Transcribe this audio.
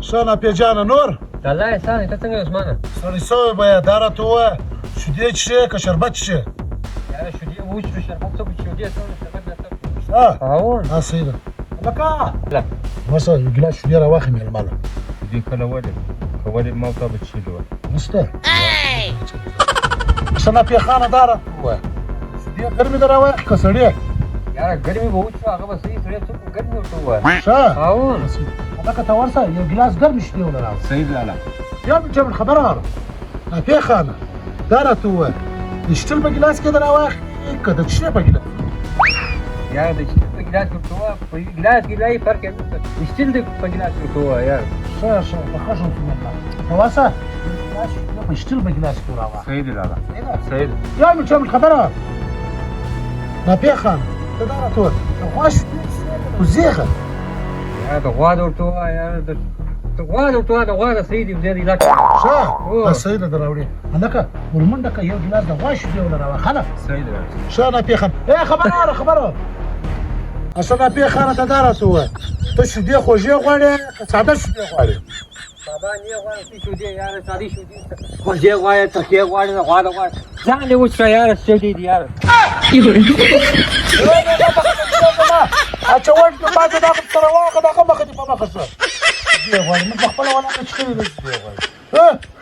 شانه پیجانه نور الله احسان ته څنګه عثمانه سړی سوی به دا راته ووایه شیدې څښې که شربت څښې یاره شیدې وڅښو شربت څه وڅښو شیدې څه شربت نه څه ها هاون ها صحیح ده لکه لا بس یو ګیلاس شیدې راواخلې مېلمه له دې کله ولې که ولې ما ته به څښلې وه نشته شانه پیخانه دا راته ووایه شیدې ګرمې ده راواخلې که سړې یاره ګرمې به وڅښو هغه به صحیح سړی څوک ګرمې ورته ووایه ښه هاون لکه ته ورسه یو ګیلاس ګرمې شیدې وله راوړه صحیح لاله یا مې جمع خبره واره پیخانه دا راته ووایه د شټل په ګیلاس کې ده راواخلې که د څښې په ګیلاس یاره د سټیل په ګیلاس ورته ووایه په ګیلاس کې لا یې فرق نشته د سټیل په ګیلاس ورته ووایه یاره ښه په ښه شو ته ورسه ګیلاس شیدې په شټل په ګیلاس کې راواخلې صحیح دی لاله صحیح دی یا مې جمع خبره واره پیخانه ته دا راته ووایه د غوا شیدې څښې وزېږه یاره د غوا د ورته ووایه یاره د غوا د ورته ووایه د غوا د صحیح دی دی علاج ښه صحیح ده در راوړې هلکه ورمنډه که یو ګیلاس د غوا شیدې وله راواخله صحیح دی ښه ناپېخانه خبره واره خبره واره اصل ناپېخانه ته دا راته ووایه ته شیدې خوږې غواړې که ساده شیدې غواړې بابا نه غواړم چې شیدې یاره سادې شیدې خوږې غواړې ترخې غواړې د غوا د غواړې ځان دې وڅښه یاره شیدې دي یاره اچول دې پاتې دا سره واخه دغه مخه دې په مخه شه شیدې غواړې موږ په خپله ولاړه څښلې نه شیدې غواړې